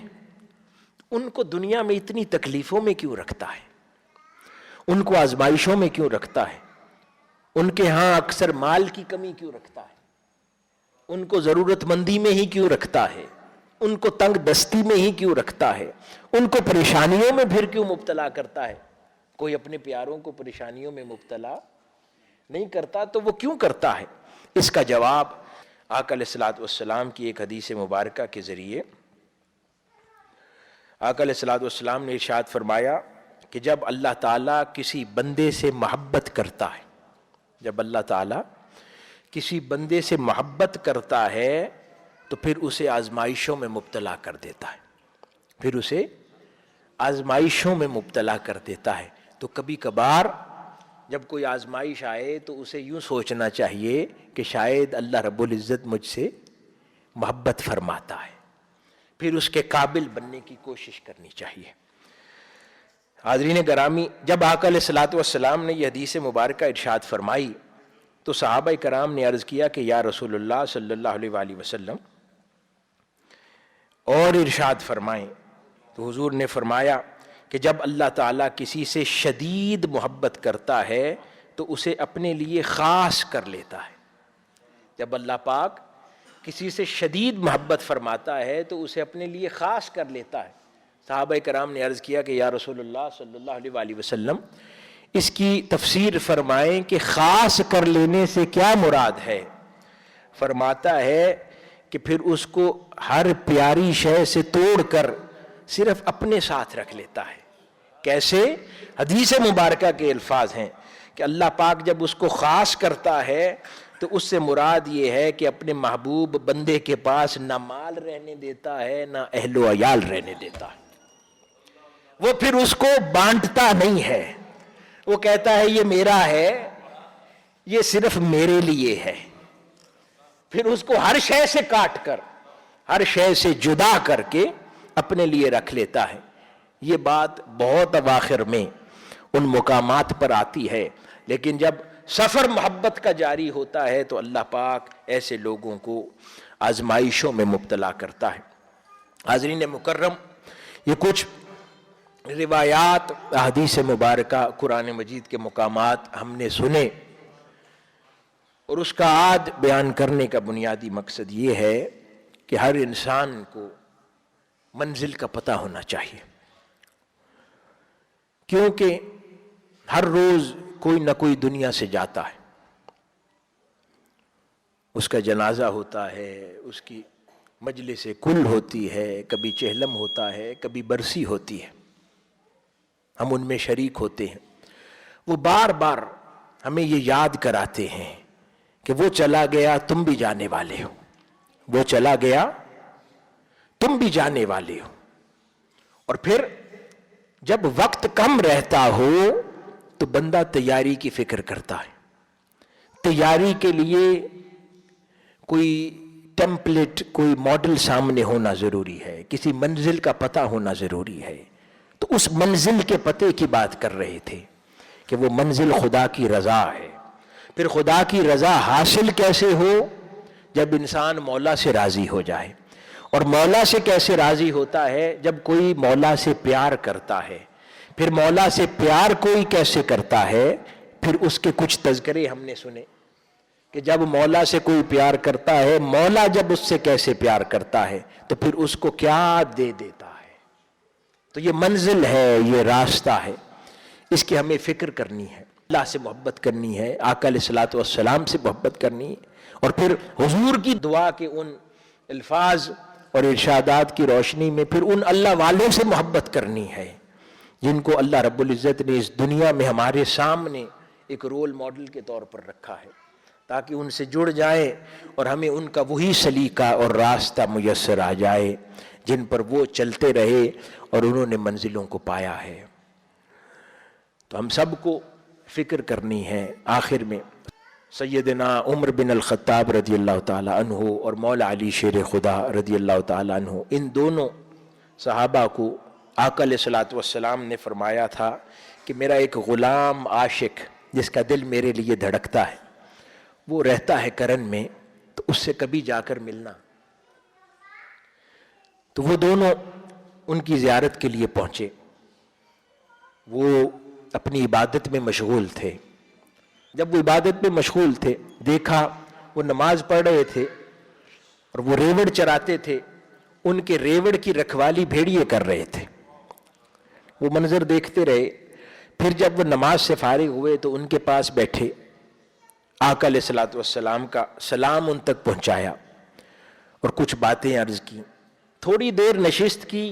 ان کو دنیا میں اتنی تکلیفوں میں کیوں رکھتا ہے؟ ان کو آزمائشوں میں کیوں رکھتا ہے؟ ان کے ہاں اکثر مال کی کمی کیوں رکھتا ہے؟ ان کو ضرورت مندی میں ہی کیوں رکھتا ہے؟ ان کو تنگ دستی میں ہی کیوں رکھتا ہے؟ ان کو پریشانیوں میں پھر کیوں مبتلا کرتا ہے؟ کوئی اپنے پیاروں کو پریشانیوں میں مبتلا نہیں کرتا، تو وہ کیوں کرتا ہے؟ اس کا جواب آقا علیہ الصلوۃ والسلام کی ایک حدیث مبارکہ کے ذریعے آقا علیہ الصلوۃ والسلام نے ارشاد فرمایا کہ جب اللہ تعالیٰ کسی بندے سے محبت کرتا ہے، جب اللہ تعالیٰ کسی بندے سے محبت کرتا ہے تو پھر اسے آزمائشوں میں مبتلا کر دیتا ہے، پھر اسے آزمائشوں میں مبتلا کر دیتا ہے۔ تو کبھی کبھار جب کوئی آزمائش آئے تو اسے یوں سوچنا چاہیے کہ شاید اللہ رب العزت مجھ سے محبت فرماتا ہے، پھر اس کے قابل بننے کی کوشش کرنی چاہیے۔ حاضرین گرامی، جب آقا علیہ الصلوۃ والسلام نے یہ حدیث مبارکہ ارشاد فرمائی تو صحابہ کرام نے عرض کیا کہ یا رسول اللہ صلی اللہ علیہ وآلہ وسلم اور ارشاد فرمائیں۔ تو حضور نے فرمایا کہ جب اللہ تعالیٰ کسی سے شدید محبت کرتا ہے تو اسے اپنے لیے خاص کر لیتا ہے۔ جب اللہ پاک کسی سے شدید محبت فرماتا ہے تو اسے اپنے لیے خاص کر لیتا ہے۔ صحابہ کرام نے عرض کیا کہ یا رسول اللہ صلی اللہ علیہ وآلہ وسلم اس کی تفسیر فرمائیں کہ خاص کر لینے سے کیا مراد ہے؟ فرماتا ہے کہ پھر اس کو ہر پیاری شے سے توڑ کر صرف اپنے ساتھ رکھ لیتا ہے۔ کیسے؟ حدیث مبارکہ کے الفاظ ہیں کہ اللہ پاک جب اس کو خاص کرتا ہے تو اس سے مراد یہ ہے کہ اپنے محبوب بندے کے پاس نہ مال رہنے دیتا ہے، نہ اہل و عیال رہنے دیتا ہے۔ وہ پھر اس کو بانٹتا نہیں ہے، وہ کہتا ہے یہ میرا ہے، یہ صرف میرے لیے ہے۔ پھر اس کو ہر شے سے کاٹ کر، ہر شے سے جدا کر کے اپنے لیے رکھ لیتا ہے۔ یہ بات بہت اواخر میں ان مقامات پر آتی ہے، لیکن جب سفر محبت کا جاری ہوتا ہے تو اللہ پاک ایسے لوگوں کو آزمائشوں میں مبتلا کرتا ہے۔ حاضرین مکرم، یہ کچھ روایات، احادیث مبارکہ، قرآن مجید کے مقامات ہم نے سنے، اور اس کا عاد بیان کرنے کا بنیادی مقصد یہ ہے کہ ہر انسان کو منزل کا پتہ ہونا چاہیے، کیونکہ ہر روز کوئی نہ کوئی دنیا سے جاتا ہے، اس کا جنازہ ہوتا ہے، اس کی مجلس کل ہوتی ہے، کبھی چہلم ہوتا ہے، کبھی برسی ہوتی ہے، ہم ان میں شریک ہوتے ہیں۔ وہ بار بار ہمیں یہ یاد کراتے ہیں کہ وہ چلا گیا تم بھی جانے والے ہو، وہ چلا گیا تم بھی جانے والے ہو۔ اور پھر جب وقت کم رہتا ہو تو بندہ تیاری کی فکر کرتا ہے، تیاری کے لیے کوئی ٹیمپلیٹ، کوئی ماڈل سامنے ہونا ضروری ہے، کسی منزل کا پتہ ہونا ضروری ہے۔ تو اس منزل کے پتے کی بات کر رہے تھے کہ وہ منزل خدا کی رضا ہے۔ پھر خدا کی رضا حاصل کیسے ہو؟ جب انسان مولا سے راضی ہو جائے. اور مولا سے کیسے راضی ہوتا ہے؟ جب کوئی مولا سے پیار کرتا ہے. پھر مولا سے پیار کوئی کیسے کرتا ہے؟ پھر اس کے کچھ تذکرے ہم نے سنے کہ جب مولا سے کوئی پیار کرتا ہے، مولا جب اس سے کیسے پیار کرتا ہے تو پھر اس کو کیا دے دیتا ہے. تو یہ منزل ہے، یہ راستہ ہے، اس کی ہمیں فکر کرنی ہے. اللہ سے محبت کرنی ہے، آقا علیہ الصلوۃ والسلام سے محبت کرنی ہے، اور پھر حضور کی دعا کے ان الفاظ اور ارشادات کی روشنی میں پھر ان اللہ والوں سے محبت کرنی ہے جن کو اللہ رب العزت نے اس دنیا میں ہمارے سامنے ایک رول ماڈل کے طور پر رکھا ہے، تاکہ ان سے جڑ جائیں اور ہمیں ان کا وہی سلیقہ اور راستہ میسر آ جائے جن پر وہ چلتے رہے اور انہوں نے منزلوں کو پایا ہے. تو ہم سب کو فکر کرنی ہے. آخر میں سیدنا عمر بن الخطاب رضی اللہ تعالی عنہ اور مولا علی شیر خدا رضی اللہ تعالی عنہ، ان دونوں صحابہ کو آقا علیہ الصلوۃ والسلام نے فرمایا تھا کہ میرا ایک غلام عاشق جس کا دل میرے لیے دھڑکتا ہے، وہ رہتا ہے کرن میں، تو اس سے کبھی جا کر ملنا. تو وہ دونوں ان کی زیارت کے لیے پہنچے. وہ اپنی عبادت میں مشغول تھے. جب وہ عبادت میں مشغول تھے، دیکھا وہ نماز پڑھ رہے تھے اور وہ ریوڑ چراتے تھے. ان کے ریوڑ کی رکھوالی بھیڑیے کر رہے تھے. وہ منظر دیکھتے رہے. پھر جب وہ نماز سے فارغ ہوئے تو ان کے پاس بیٹھے، آقا علیہ الصلوۃ والسلام کا سلام ان تک پہنچایا اور کچھ باتیں عرض کی. تھوڑی دیر نشست کی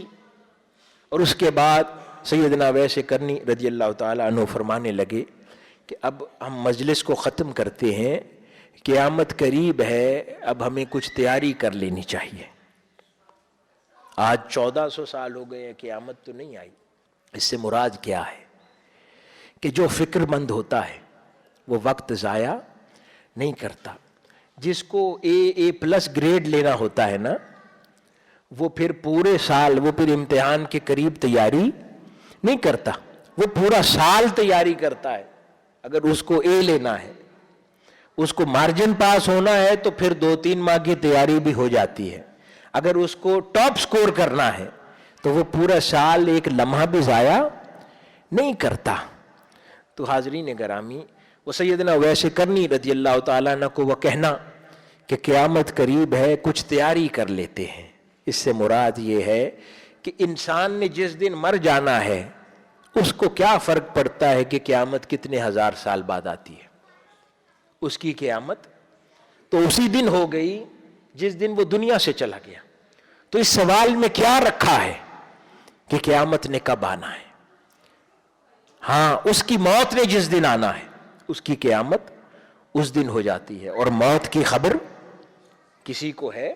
اور اس کے بعد سیدنا ویس کرنی رضی اللہ تعالیٰ عنہ فرمانے لگے کہ اب ہم مجلس کو ختم کرتے ہیں، قیامت قریب ہے، اب ہمیں کچھ تیاری کر لینی چاہیے. آج 1400 سال ہو گئے ہیں، قیامت تو نہیں آئی. اس سے مراد کیا ہے کہ جو فکر مند ہوتا ہے وہ وقت ضائع نہیں کرتا. جس کو A+ گریڈ لینا ہوتا ہے نا، وہ پھر پورے سال، وہ پھر امتحان کے قریب تیاری نہیں کرتا، وہ پورا سال تیاری کرتا ہے. اگر اس کو A لینا ہے، اس کو مارجن پاس ہونا ہے تو پھر 2-3 ماہ کی تیاری بھی ہو جاتی ہے. اگر اس کو ٹاپ سکور کرنا ہے تو وہ پورا سال ایک لمحہ بھی ضائع نہیں کرتا. تو حاضرین گرامی، وہ سیدنا ویس کرنی رضی اللہ تعالیٰ عنہ کو وہ کہنا کہ قیامت قریب ہے، کچھ تیاری کر لیتے ہیں، اس سے مراد یہ ہے کہ انسان نے جس دن مر جانا ہے اس کو کیا فرق پڑتا ہے کہ قیامت کتنے ہزار سال بعد آتی ہے. اس کی قیامت تو اسی دن ہو گئی جس دن وہ دنیا سے چلا گیا. تو اس سوال میں کیا رکھا ہے کہ قیامت نے کب آنا ہے؟ ہاں، اس کی موت نے جس دن آنا ہے اس کی قیامت اس دن ہو جاتی ہے، اور موت کی خبر کسی کو ہے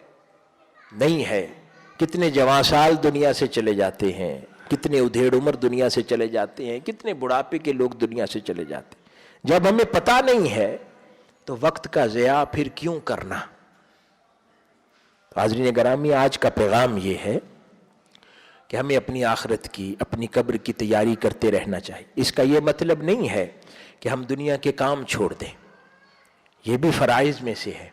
نہیں ہے. کتنے جوان سال دنیا سے چلے جاتے ہیں، کتنے ادھیڑ عمر دنیا سے چلے جاتے ہیں، کتنے بڑھاپے کے لوگ دنیا سے چلے جاتے ہیں. جب ہمیں پتہ نہیں ہے تو وقت کا ضیاع پھر کیوں کرنا؟ حاضرین گرامی، آج کا پیغام یہ ہے کہ ہمیں اپنی آخرت کی، اپنی قبر کی تیاری کرتے رہنا چاہیے. اس کا یہ مطلب نہیں ہے کہ ہم دنیا کے کام چھوڑ دیں، یہ بھی فرائض میں سے ہے.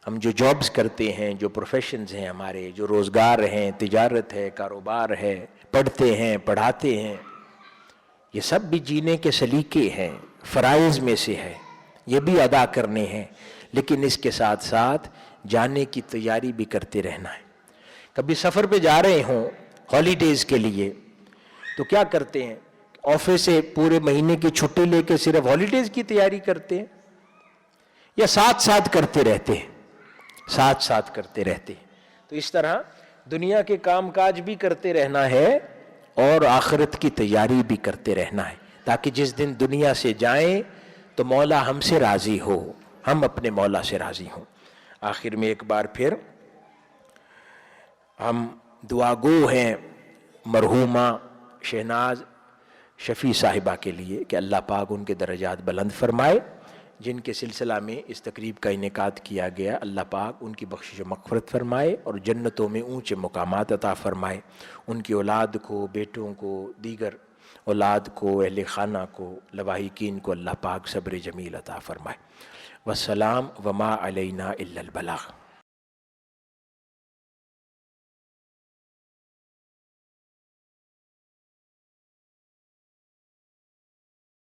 ہم جو جابز کرتے ہیں، جو پروفیشنز ہیں ہمارے، جو روزگار ہیں، تجارت ہے، کاروبار ہے، پڑھتے ہیں، پڑھاتے ہیں، یہ سب بھی جینے کے سلیقے ہیں، فرائض میں سے ہے، یہ بھی ادا کرنے ہیں. لیکن اس کے ساتھ ساتھ جانے کی تیاری بھی کرتے رہنا ہے. کبھی سفر پہ جا رہے ہوں ہالیڈیز کے لیے تو کیا کرتے ہیں؟ آفس سے پورے مہینے کی چھٹی لے کے صرف ہالیڈیز کی تیاری کرتے ہیں، یا ساتھ کرتے رہتے ہیں؟ ساتھ کرتے رہتے ہیں. تو اس طرح دنیا کے کام کاج بھی کرتے رہنا ہے اور آخرت کی تیاری بھی کرتے رہنا ہے، تاکہ جس دن دنیا سے جائیں تو مولا ہم سے راضی ہو، ہم اپنے مولا سے راضی ہوں. آخر میں ایک بار پھر ہم دعا گو ہیں مرحومہ شہناز شفیع صاحبہ کے لیے کہ اللہ پاک ان کے درجات بلند فرمائے. جن کے سلسلہ میں اس تقریب کا انعقاد کیا گیا، اللہ پاک ان کی بخشش و مغفرت فرمائے اور جنتوں میں اونچے مقامات عطا فرمائے. ان کی اولاد کو، بیٹوں کو، دیگر اولاد کو، اہل خانہ کو، لواحقین کو اللہ پاک صبر جمیل عطا فرمائے. والسلام وما علینا الا البلاغ.